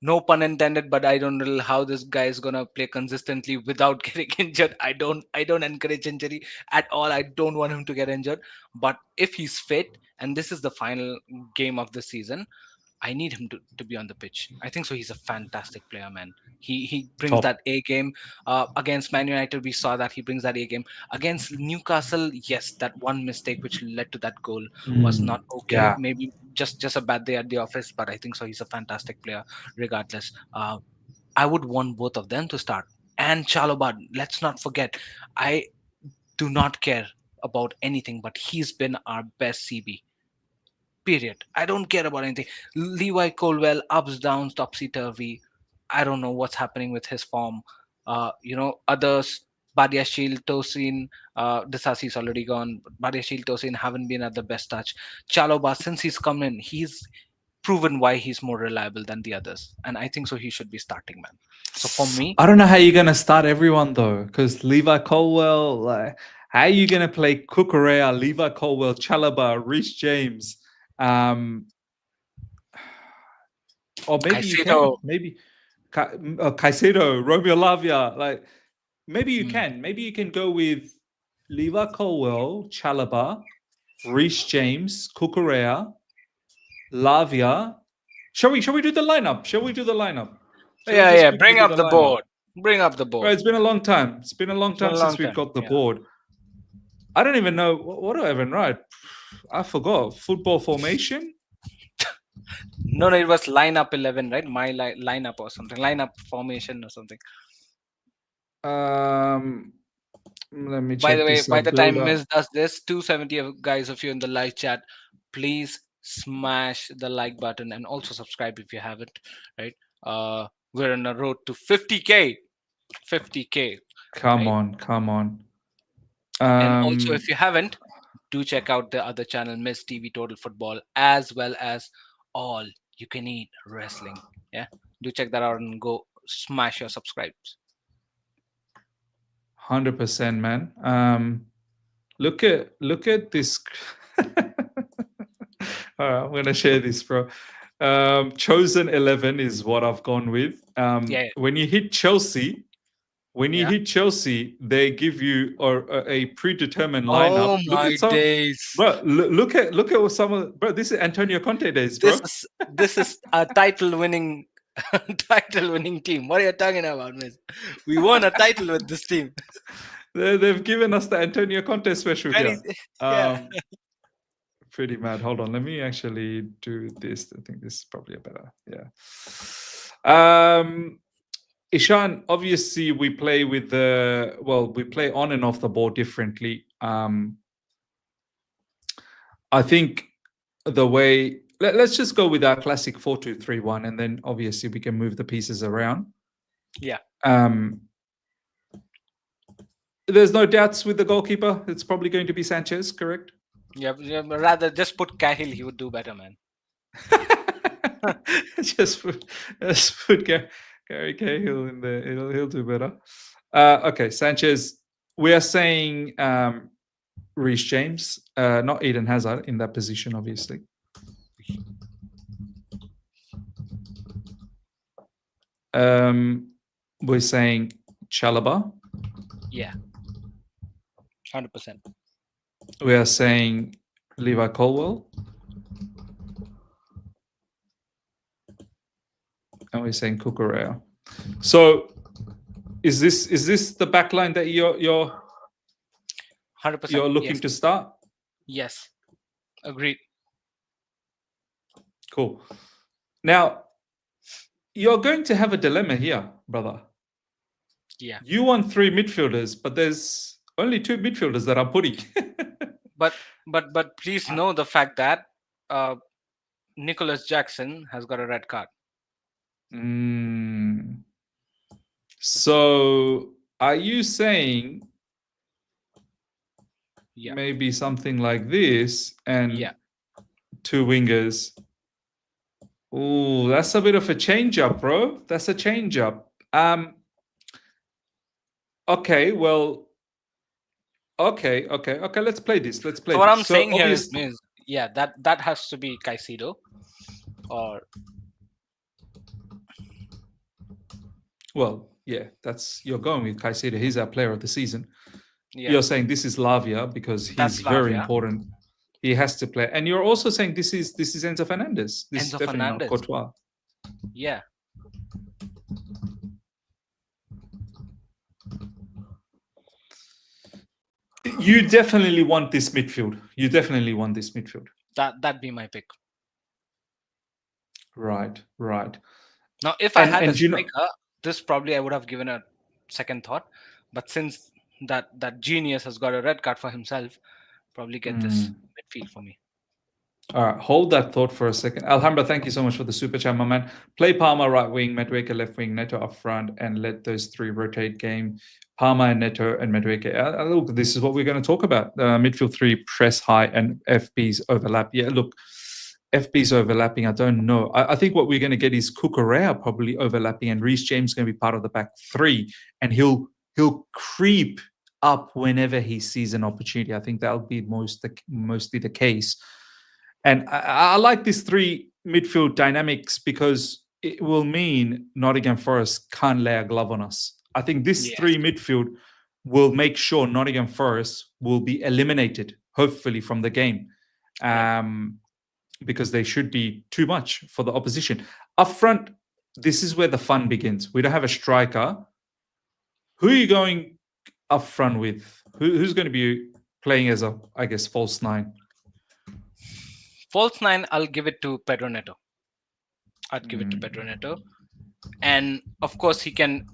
No pun intended, but I don't know how this guy is gonna play consistently without getting injured. I don't encourage injury at all. I don't want him to get injured. But if he's fit, and this is the final game of the season, I need him to be on the pitch. I think so. He's a fantastic player, man. He brings Top. that A game. Against Man United, we saw that he brings that A game. Against Newcastle, yes, that one mistake which led to that goal was not okay. Yeah. Maybe just a bad day at the office, but I think so. He's a fantastic player, regardless. I would want both of them to start. And Chalobah, let's not forget. I do not care about anything, but he's been our best CB, period. I don't care about anything. Levi Colwell, ups, downs, topsy turvy. I don't know what's happening with his form. Others, Badia Shield, Tosin, Disasi's already gone. Badia Shield, Tosin haven't been at the best touch. Chaloba, since he's come in, he's proven why he's more reliable than the others. And I think so he should be starting, man. So for me, I don't know how you're gonna start everyone though, because Levi Colwell, like, how are you gonna play Kukurea, Levi Colwell, Chalaba, Reece James, um, or maybe you Caicedo, can, maybe Caicedo, Romeo Lavia, like maybe you hmm, can, maybe you can go with Levi Colwell, Chalaba, Reece James, Kukurea, Lavia. Shall we do the lineup? Shall we do the lineup? Shall we yeah, just yeah, quickly bring do up the the lineup? board. Bring up the Right, board. it's been a long time. It's been a long It's been time a since long we've time. got the Yeah. board. I don't even know what do I even write. I forgot. Football formation. No, no, it was lineup 11, right? My lineup or something, lineup formation or something. Um, let me By the check way, this by up. the Build time up. Miss does this, 270 of guys of you in the live chat, please smash the like button and also subscribe if you haven't. Right? We're on a road to 50K, 50K. Come Right? on, come on. And also, Um, if you haven't, do check out the other channel, Miss TV Total Football, as well as All You Can Eat Wrestling. Yeah, do check that out and go smash your subscribes. 100%, man. Look at this. All right, I'm gonna share this, bro. Chosen 11 is what I've gone with. Yeah, When you hit Chelsea, yeah. they give you a predetermined Oh lineup. Look my at some, days. bro. Look at what some of, bro. This is Antonio Conte days, This bro. is this is a title winning title winning team. What are you talking about, miss? We won a title with this team. They've given us the Antonio Conte special 20, here. yeah. Um, Pretty mad. Hold on, let me actually do this. I think this is probably a better. Yeah. Ishan, obviously we play with the we play on and off the ball differently. I think the way let's just go with our classic 4-2-3-1, and then obviously we can move the pieces around. Yeah. Um, there's no doubts with the goalkeeper. It's probably going to be Sanchez, correct? Yeah, yeah, but rather just put Cahill, he would do better, man. just put Gary Cahill in there. He'll do better. Okay, Sanchez. We are saying Reece James, not Eden Hazard in that position, obviously. Um, we're saying Chalaba. Yeah, 100%. We are saying Levi Colwell, and we're saying Cucurella. So, is this the backline that you're 100%. looking Yes. to start? Yes. Agreed. Cool. Now, you're going to have a dilemma here, brother. Yeah. You want three midfielders, but there's only two midfielders that I'm putting. But please know the fact that uh, Nicholas Jackson has got a red card. Mm. So, are you saying Yeah. maybe something like this Yeah. and two wingers? Oh, that's a bit of a change up, bro. That's a change up. Okay, well, okay. Let's play this. Let's play So what this. I'm So saying here obvious. is yeah, that has to be Caicedo or Well, yeah, that's you're going with Caicedo. He's our player of the season. yeah, You're saying this is Lavia because he's that's very Lavia, important. He has to play, and you're also saying this is Enzo Fernandez. This is Enzo definitely not Fernandez. Courtois. Yeah. You definitely want this midfield. You definitely want this midfield. That'd be my pick. Right, right. Now, if I And had a and you know, striker, this probably I would have given a second thought. But since that genius has got a red card for himself, probably get this mm, midfield for me. all right, hold that thought for a second. Alhambra, thank you so much for the super chat, my man. Play Palmer right wing, Madueke left wing, Neto up front, and let those three rotate game. Palmer and Neto and Madueke. Look, this is what we're going to talk about. Midfield three, press high, and FBs overlap. Yeah, look, FBs overlapping. I don't know. I think what we're going to get is Cucurella probably overlapping, and Reece James going to be part of the back three, and he'll creep up whenever he sees an opportunity. I think that'll be mostly the case. And I like these three midfield dynamics because it will mean Nottingham Forest can't lay a glove on us. I think this Yes, three midfield will make sure Nottingham Forest will be eliminated, hopefully, from the game, correct. um, because they should be too much for the opposition. Up front, this is where the fun begins. We don't have a striker. Who are you going up front with? Who's going to be playing as a, I guess, false nine? False nine, I'll give it to Pedro Neto. I'd give it to Pedro Mm. Neto. And of course, he can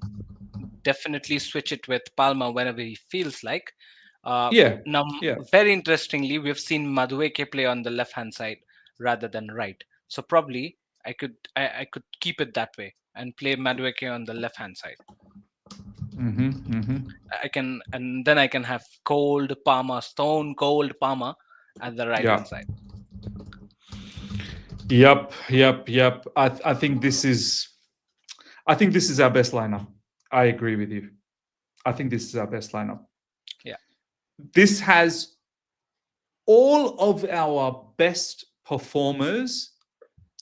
definitely switch it with Palma whenever he feels like. Uh, Yeah, now, yeah. very interestingly, we've seen Madueke play on the left hand side rather than right. So probably I could keep it that way and play Madueke on the left hand side. Mm-hmm, mm-hmm. I can and then I can have cold Palma, stone cold Palma at the right Yeah. hand side. Yep. I think this is our best lineup. I agree with you. I think this is our best lineup. Yeah, This has all of our best performers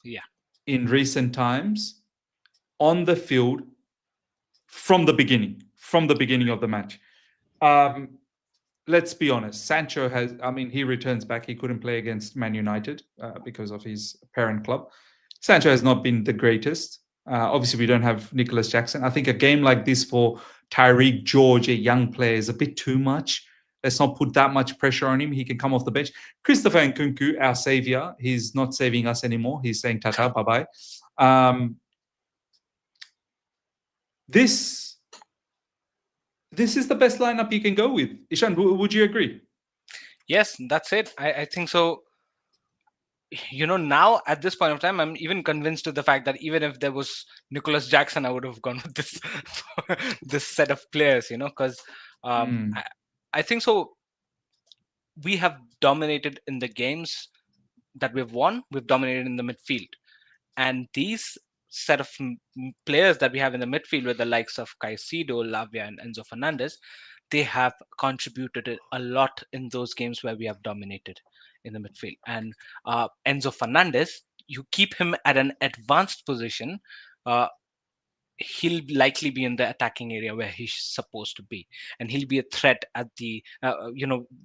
yeah, in recent times on the field from the beginning of the match. Um, let's be honest. Sancho has, I mean, he returns back. He couldn't play against Man United because of his parent club. Sancho has not been the greatest. Obviously, we don't have Nicholas Jackson. I think a game like this for Tyreek George, a young player, is a bit too much. Let's not put that much pressure on him. He can come off the bench. Christopher Nkunku, our savior, he's not saving us anymore. He's saying tata, bye bye. Um, this this is the best lineup you can go with. Ishan, would you agree? yes, that's it. I think so. Now at this point of time, I'm even convinced of the fact that even if there was Nicholas Jackson, I would have gone with this this set of players. Because Mm, I think so. We have dominated in the games that we've won. We've dominated in the midfield, and these set of players that we have in the midfield with the likes of Caicedo, Lavia, and Enzo Fernandez, they have contributed a lot in those games where we have dominated in the midfield. And Enzo Fernandez, you keep him at an advanced position, uh, he'll likely be in the attacking area where he's supposed to be, and he'll be a threat at the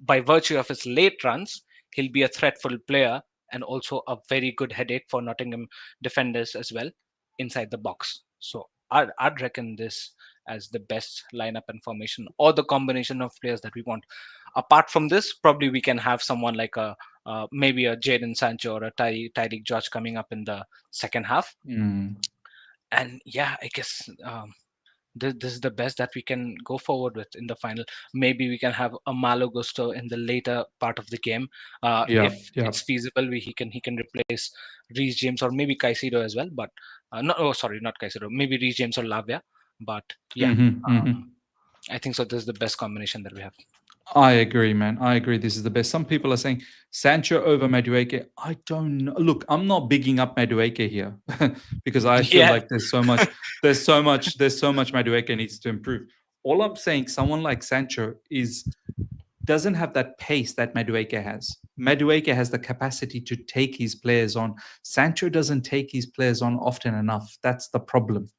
by virtue of his late runs, he'll be a threatful player and also a very good headache for Nottingham defenders as well inside the box. So I'd reckon this as the best lineup and formation, or the combination of players that we want. Apart from this, probably we can have someone like a maybe a Jadon Sancho or a Tyreek George coming up in the second half. Mm. And yeah, I guess this is the best that we can go forward with in the final. Maybe we can have a Malo Gusto in the later part of the game, Yeah, if yeah. it's feasible. He can replace Reece James or maybe Caicedo as well. But no, oh sorry, not Caicedo. Maybe Reece James or Lavia. But yeah, Hmm, hmm. I think so. This is the best combination that we have. I agree, man. I agree. This is the best. Some people are saying Sancho over Madueke. I don't know. Look, I'm not bigging up Madueke here because I feel Yeah, like there's so much Madueke needs to improve. All I'm saying, someone like Sancho doesn't have that pace that Madueke has. Madueke has the capacity to take his players on. Sancho doesn't take his players on often enough. That's the problem.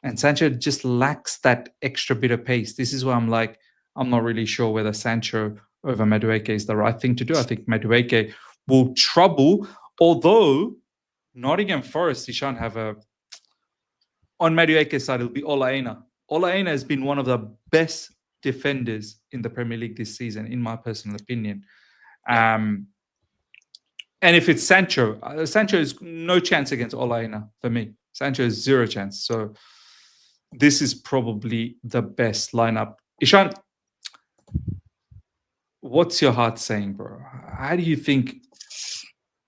And Sancho just lacks that extra bit of pace. This is why I'm like, I'm not really sure whether Sancho over Madueke is the right thing to do. I think Madueke will trouble, although Nottingham Forest, Ishan, have a on Madueke's side, it'll be Olaena. Olaena has been one of the best defenders in the Premier League this season, in my personal opinion. yeah. And if it's Sancho, Sancho is no chance against Olaena for me. Sancho is zero chance. So this is probably the best lineup. Ishan, what's your heart saying, bro? How do you think?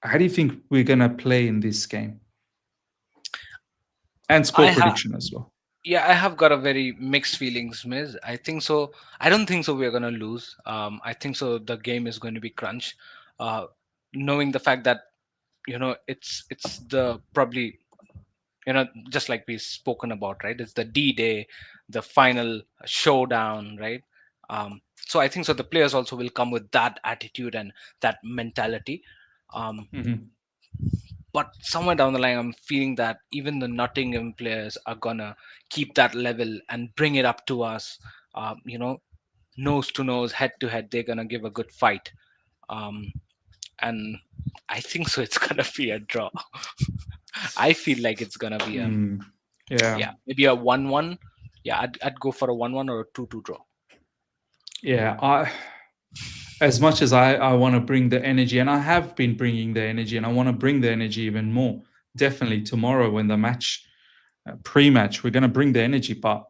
How do you think we're gonna play in this game? And I score have prediction as well. Yeah, I have got a very mixed feelings, Miz. I think so. I don't think so. We're gonna lose. I think so. The game is going to be crunch. Uh, Knowing the fact that it's the probably just like we've spoken about, right? It's the D-Day, the final showdown, right? So I think so. The players also will come with that attitude and that mentality. Um, Mm-hmm. but somewhere down the line, I'm feeling that even the Nottingham players are gonna keep that level and bring it up to us. Nose to nose, head to head, they're gonna give a good fight. Um, and I think so. It's gonna be a draw. I feel like it's gonna be a Mm. Yeah. yeah, maybe a 1-1. Yeah, I'd go for a 1-1 or a 2-2 draw. Yeah. As much as I want to bring the energy, and I have been bringing the energy, and I want to bring the energy even more. Definitely tomorrow when the match, pre-match, we're going to bring the energy. But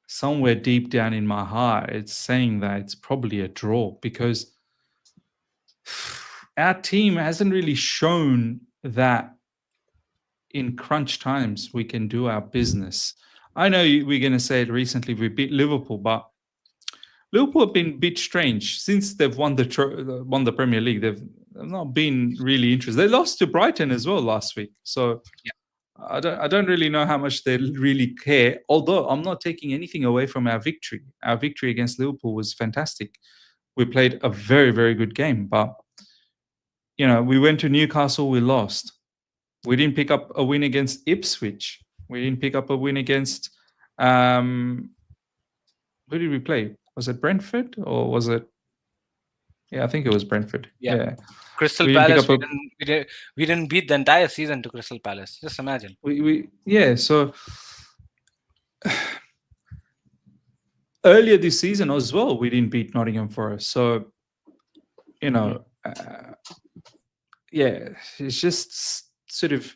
somewhere deep down in my heart, it's saying that it's probably a draw because our team hasn't really shown that in crunch times we can do our business. I know we're going to say it recently we beat Liverpool, but Liverpool have been a bit strange since they've won the Premier League. They've not been really interested. They lost to Brighton as well last week, so Yeah, I don't really know how much they really care. Although I'm not taking anything away from our victory. Our victory against Liverpool was fantastic. We played a very very good game, but we went to Newcastle, we lost. We didn't pick up a win against Ipswich. We didn't pick up a win against who did we play? Was it Brentford or was it? Yeah, I think it was Brentford. yeah. Yeah, Crystal we didn't pick Palace. up a. We didn't beat the entire season to Crystal Palace. Just imagine. We yeah. So earlier this season as well, we didn't beat Nottingham Forest. So you Mhm. know, yeah, it's just sort of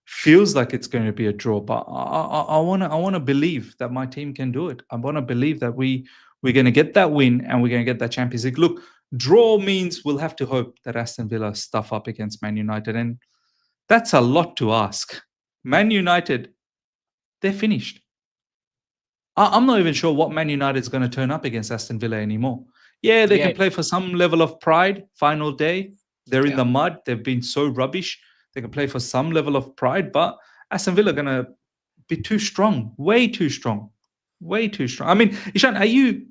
feels like it's going to be a draw. But I wanna believe that my team can do it. I wanna believe that we're going to get that win and we're going to get that Champions League. Look, draw means we'll have to hope that Aston Villa stuff up against Man United, and that's a lot to ask. Man United, they're finished. I'm not even sure what Man United is going to turn up against Aston Villa anymore. Yeah, they Yeah, can play for some level of pride. Final day, they're in yeah. the mud. They've been so rubbish. They can play for some level of pride, but Aston Villa are gonna be too strong, way too strong, way too strong. I mean, Ishan, are you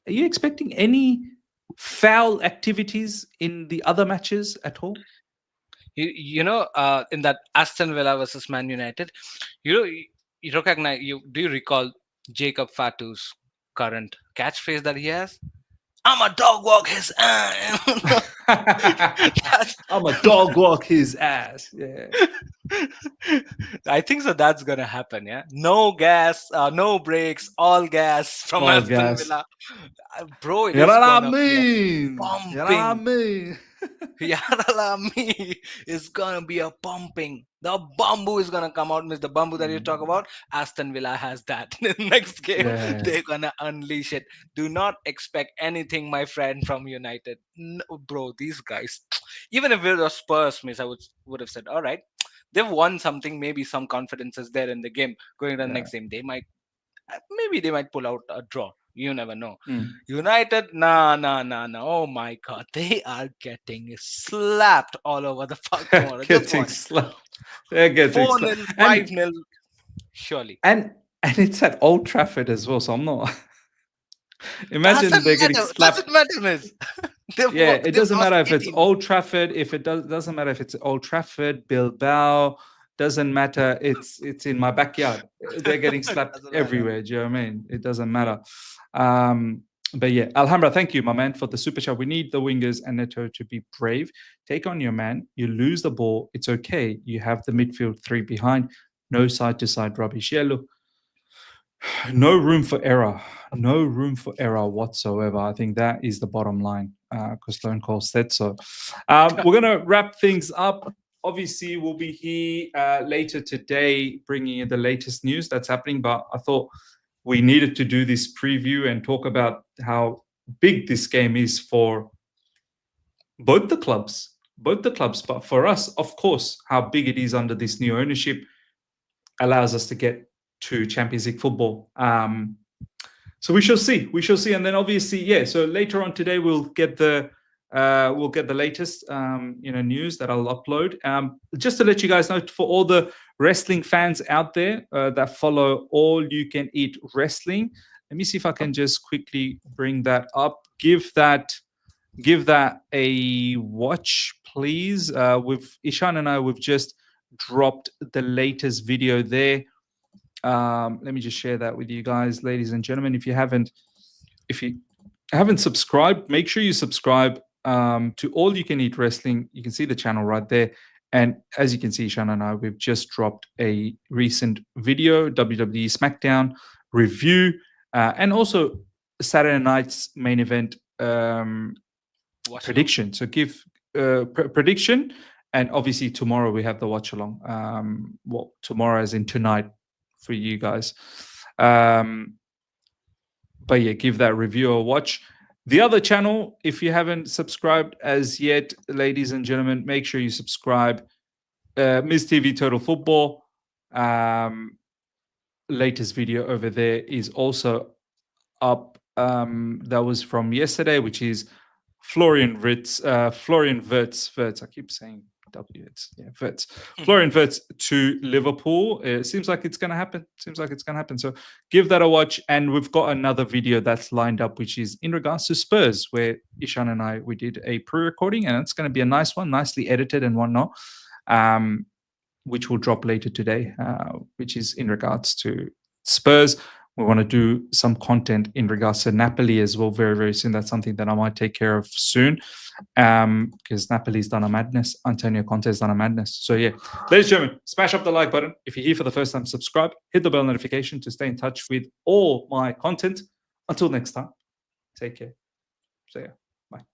expecting any foul activities in the other matches at all? In that Aston Villa versus Man United, you recognize you do you recall Jacob Fatu's current catchphrase that he has? I'm a dog walk his ass. That's I'm a dog walk his ass. Yeah. I think so. That's gonna happen. Yeah, no gas, no brakes, all gas from All Aston gas. Villa. Bro, it You know is what I gonna be a mean? You know what I pumping. mean? Yarala me is gonna be a pumping. The bamboo is gonna come out. Miss the bamboo that you talk Mm, about. Aston Villa has that. Next game, yeah. they're gonna unleash it. Do not expect anything, my friend, from United. No, bro, these guys. Even if it was Spurs, miss, I would have said, all right, they've won something. Maybe some confidence is there in the game. Going to the Yeah. next game, maybe they might pull out a draw. You never know. Mm. United, nah, nah, nah, nah. Oh my god, they are getting slapped all over the park tomorrow. Just Getting watch. slapped. They're getting 4 slapped. nil, 5 nil, surely. And it's at Old Trafford as well. So I'm not. Imagine Doesn't they're getting matter. Doesn't slapped. matter, miss. Yeah, it They've doesn't lost matter if it's 18. Old Trafford. If it doesn't matter if it's Old Trafford, Bilbao. Doesn't matter. It's in my backyard. They're getting slapped Doesn't matter. everywhere. Do you know what I mean? It doesn't Yeah. matter. But yeah, Alhambra, thank you, my man, for the super chat. We need the wingers and Neto to be brave. Take on your man. You lose the ball. It's okay. You have the midfield three behind. No side to side rubbish. Yeah, look, no room for error. No room for error whatsoever. I think that is the bottom line because Stone Cold said so. We're going to wrap things up. Obviously, we'll be here later today bringing you the latest news that's happening. But I thought we needed to do this preview and talk about how big this game is for both the clubs. Both the clubs. But for us, of course, how big it is under this new ownership allows us to get to Champions League football. So we shall see. We shall see. And then obviously, yeah. So later on today, we'll get the latest news that I'll upload. Just to let you guys know, for all the wrestling fans out there that follow All You Can Eat Wrestling, let me see if I can just quickly bring that up. Give that a watch, please. With Ishan and I, we've just dropped the latest video there. Let me just share that with you guys, ladies and gentlemen. If you haven't subscribed, make sure you subscribe to All You Can Eat Wrestling. You can see the channel right there. And as you can see, Shan and I, we've just dropped a recent video, WWE SmackDown review, and also Saturday night's main event Watch along. prediction. So give prediction, and obviously tomorrow we have the watch along. Well, tomorrow as in tonight for you guys. But yeah, give that review a watch. The other channel, if you haven't subscribed as yet, ladies and gentlemen, make sure you subscribe. Ms. TV Total Football. Latest video over there is also up. That was from yesterday, which is Florian Wirtz. Florian Wirtz. I keep saying W. It's Wirtz. Florian Wirtz to Liverpool. It seems like it's going to happen. So give that a watch. And we've got another video that's lined up, which is in regards to Spurs, where Ishan and I, we did a pre-recording, and it's going to be a nice one, nicely edited and whatnot, which will drop later today, which is in regards to Spurs. We want to do some content in regards to Napoli as well very, very soon. That's something that I might take care of soon because Napoli's done a madness. Antonio Conte's done a madness. So yeah, ladies and gentlemen, smash up the like button. If you're here for the first time, subscribe. Hit the bell notification to stay in touch with all my content. Until next time, take care. See ya. Bye.